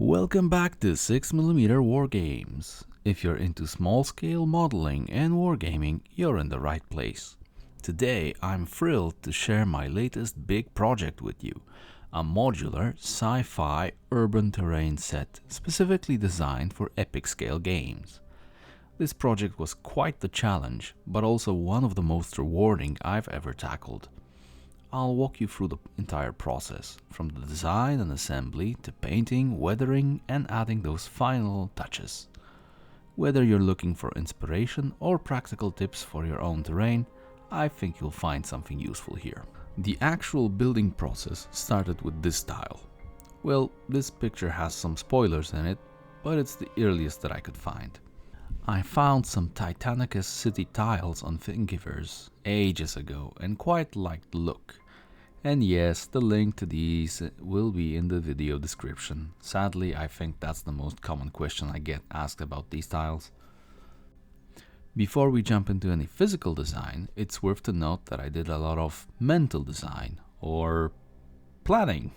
Welcome back to 6mm Wargames. If you're into small-scale modeling and wargaming, you're in the right place. Today I'm thrilled to share my latest big project with you, a modular sci-fi urban terrain set specifically designed for epic-scale games. This project was quite the challenge, but also one of the most rewarding I've ever tackled. I'll walk you through the entire process, from the design and assembly to painting, weathering, and adding those final touches. Whether you're looking for inspiration or practical tips for your own terrain, I think you'll find something useful here. The actual building process started with this tile. Well, this picture has some spoilers in it, but it's the earliest that I could find. I found some Titanicus city tiles on Thingiverse ages ago and quite liked the look. And yes, the link to these will be in the video description. Sadly, I think that's the most common question I get asked about these tiles. Before we jump into any physical design, it's worth to note that I did a lot of mental design or planning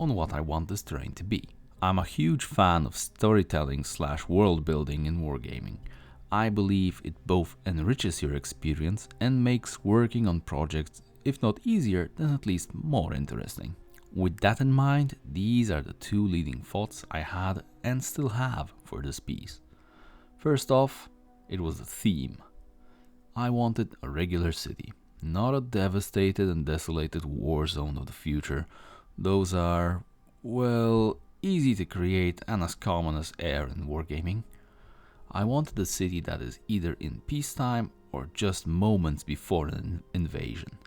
on what I want this terrain to be. I'm a huge fan of storytelling / world building in wargaming. I believe it both enriches your experience and makes working on projects, if not easier, then at least more interesting. With that in mind, these are the two leading thoughts I had and still have for this piece. First off, it was the theme. I wanted a regular city, not a devastated and desolated war zone of the future. Those are, well, easy to create and as common as air in wargaming. I wanted a city that is either in peacetime or just moments before an invasion.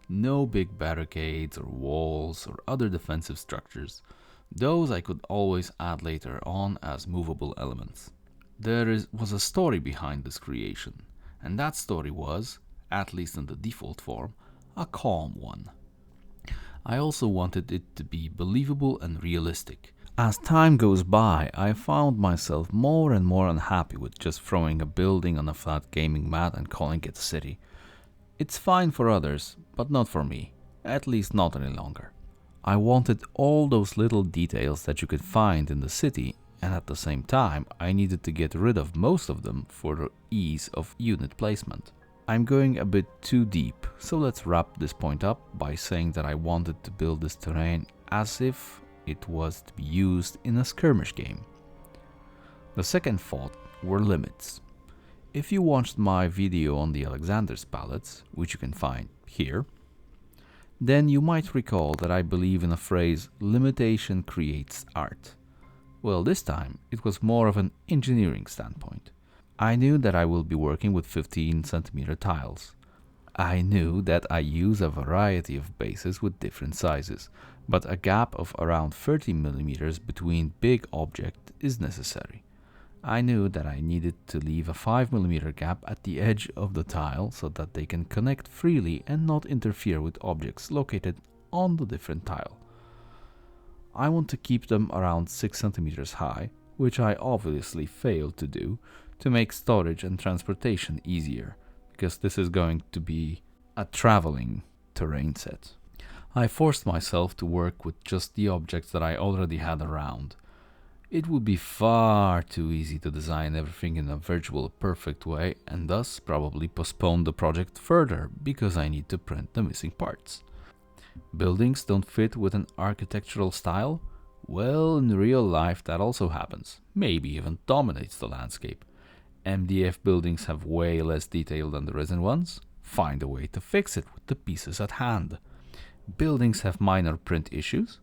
No big barricades or walls or other defensive structures. Those I could always add later on as movable elements. There was a story behind this creation, and that story was, at least in the default form, a calm one. I also wanted it to be believable and realistic. As time goes by, I found myself more and more unhappy with just throwing a building on a flat gaming mat and calling it a city. It's fine for others, but not for me, at least not any longer. I wanted all those little details that you could find in the city, and at the same time I needed to get rid of most of them for the ease of unit placement. I'm going a bit too deep, so let's wrap this point up by saying that I wanted to build this terrain as if it was to be used in a skirmish game. The second thought were limits. If you watched my video on the Alexander's palettes, which you can find here, then you might recall that I believe in a phrase, limitation creates art. Well, this time it was more of an engineering standpoint. I knew that I will be working with 15cm tiles. I knew that I use a variety of bases with different sizes, but a gap of around 30mm between big objects is necessary. I knew that I needed to leave a 5mm gap at the edge of the tile so that they can connect freely and not interfere with objects located on the different tile. I want to keep them around 6cm high, which I obviously failed to do, to make storage and transportation easier, because this is going to be a traveling terrain set. I forced myself to work with just the objects that I already had around. It would be far too easy to design everything in a virtual perfect way and thus probably postpone the project further because I need to print the missing parts. Buildings don't fit with an architectural style? Well, in real life that also happens, maybe even dominates the landscape. MDF buildings have way less detail than the resin ones. Find a way to fix it with the pieces at hand. Buildings have minor print issues.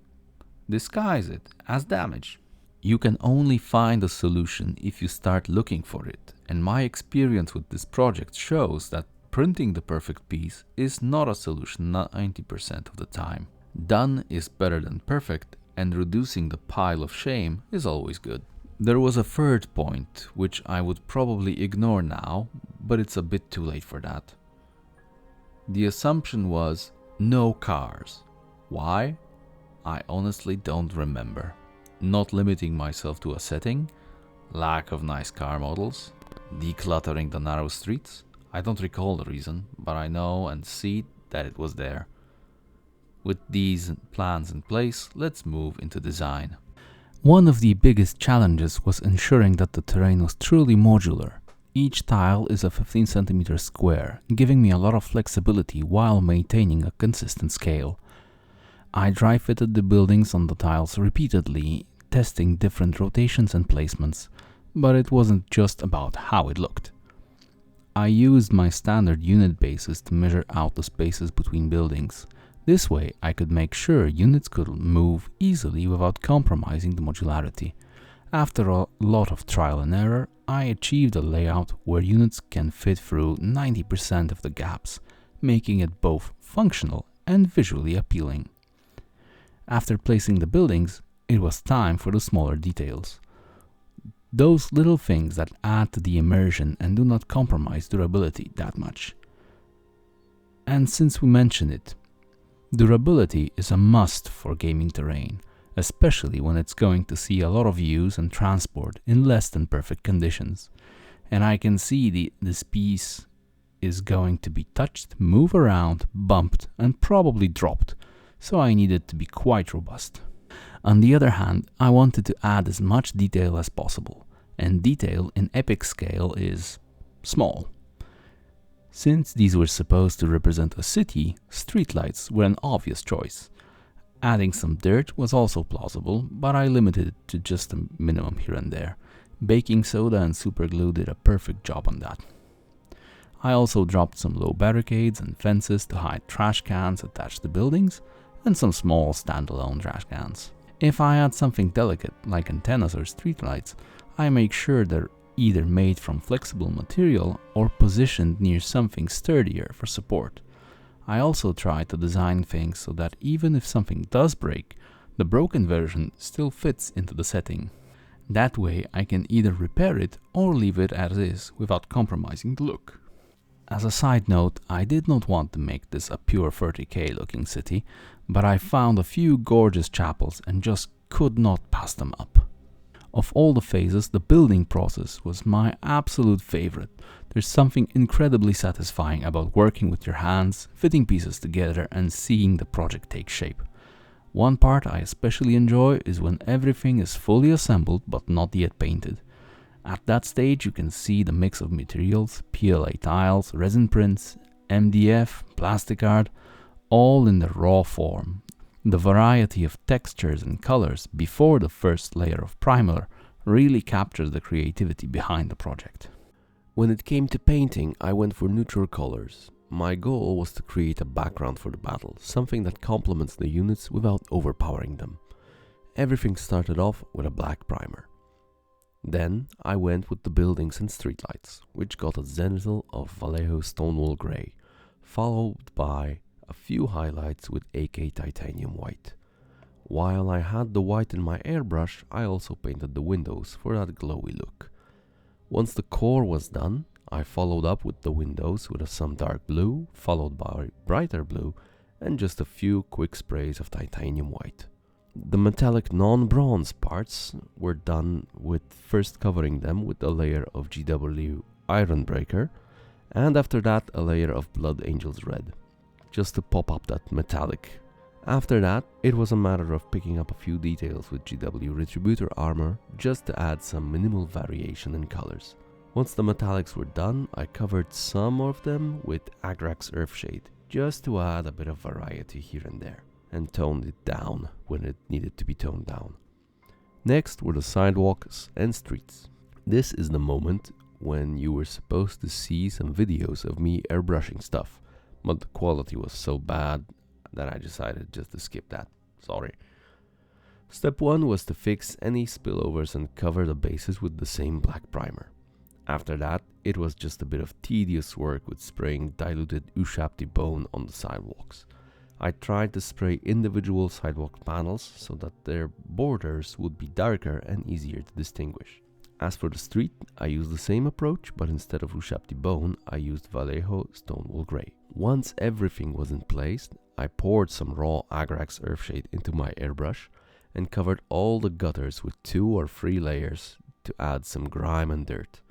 Disguise it as damage. You can only find a solution if you start looking for it, and my experience with this project shows that printing the perfect piece is not a solution 90% of the time. Done is better than perfect, and reducing the pile of shame is always good. There was a third point, which I would probably ignore now, but it's a bit too late for that. The assumption was no cars. Why? I honestly don't remember. Not limiting myself to a setting, lack of nice car models, decluttering the narrow streets. I don't recall the reason, but I know and see that it was there. With these plans in place, let's move into design. One of the biggest challenges was ensuring that the terrain was truly modular. Each tile is a 15 cm square, giving me a lot of flexibility while maintaining a consistent scale. I dry fitted the buildings on the tiles repeatedly, testing different rotations and placements, but it wasn't just about how it looked. I used my standard unit bases to measure out the spaces between buildings. This way I could make sure units could move easily without compromising the modularity. After a lot of trial and error, I achieved a layout where units can fit through 90% of the gaps, making it both functional and visually appealing. After placing the buildings, it was time for the smaller details. Those little things that add to the immersion and do not compromise durability that much. And since we mention it, durability is a must for gaming terrain, especially when it's going to see a lot of use and transport in less than perfect conditions. And I can see this piece is going to be touched, move around, bumped, and probably dropped, so I need it to be quite robust. On the other hand, I wanted to add as much detail as possible, and detail in epic scale is small. Since these were supposed to represent a city, streetlights were an obvious choice. Adding some dirt was also plausible, but I limited it to just a minimum here and there. Baking soda and superglue did a perfect job on that. I also dropped some low barricades and fences to hide trash cans attached to buildings, and some small standalone trash cans. If I add something delicate, like antennas or streetlights, I make sure they're either made from flexible material or positioned near something sturdier for support. I also try to design things so that even if something does break, the broken version still fits into the setting. That way I can either repair it or leave it as is without compromising the look. As a side note, I did not want to make this a pure 30k looking city, but I found a few gorgeous chapels and just could not pass them up. Of all the phases, the building process was my absolute favorite. There's something incredibly satisfying about working with your hands, fitting pieces together and seeing the project take shape. One part I especially enjoy is when everything is fully assembled but not yet painted. At that stage you can see the mix of materials, PLA tiles, resin prints, MDF, plastic art, all in the raw form. The variety of textures and colors before the first layer of primer really captures the creativity behind the project. When it came to painting, I went for neutral colors. My goal was to create a background for the battle, something that complements the units without overpowering them. Everything started off with a black primer. Then I went with the buildings and streetlights, which got a zenithal of Vallejo Stonewall Grey, followed by a few highlights with AK Titanium White. While I had the white in my airbrush, I also painted the windows for that glowy look. Once the core was done, I followed up with the windows with some dark blue, followed by brighter blue, and just a few quick sprays of titanium white. The metallic non-bronze parts were done with first covering them with a layer of GW Ironbreaker, and after that a layer of Blood Angels Red, just to pop up that metallic. After that, it was a matter of picking up a few details with GW Retributor armor, just to add some minimal variation in colors. Once the metallics were done, I covered some of them with Agrax Earthshade, just to add a bit of variety here and there, and toned it down when it needed to be toned down. Next were the sidewalks and streets. This is the moment when you were supposed to see some videos of me airbrushing stuff, but the quality was so bad that I decided just to skip that. Sorry. Step 1 was to fix any spillovers and cover the bases with the same black primer. After that, it was just a bit of tedious work with spraying diluted Ushabti bone on the sidewalks. I tried to spray individual sidewalk panels so that their borders would be darker and easier to distinguish. As for the street, I used the same approach, but instead of Ushabti bone, I used Vallejo Stonewall Grey. Once everything was in place, I poured some raw Agrax Earthshade into my airbrush and covered all the gutters with 2 or 3 layers to add some grime and dirt.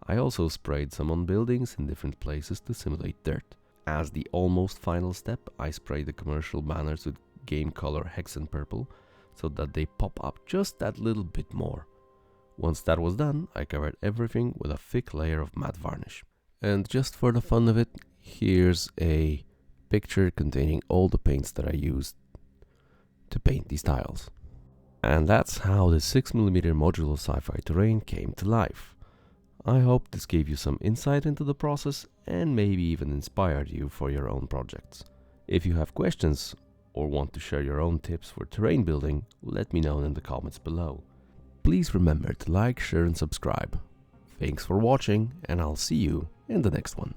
I also sprayed some on buildings in different places to simulate dirt. As the almost final step, I sprayed the commercial banners with game color Hexen Purple so that they pop up just that little bit more. Once that was done, I covered everything with a thick layer of matte varnish. And just for the fun of it, here's a picture containing all the paints that I used to paint these tiles. And that's how the 6mm modular sci-fi terrain came to life. I hope this gave you some insight into the process and maybe even inspired you for your own projects. If you have questions or want to share your own tips for terrain building, let me know in the comments below. Please remember to like, share and subscribe. Thanks for watching, and I'll see you in the next one.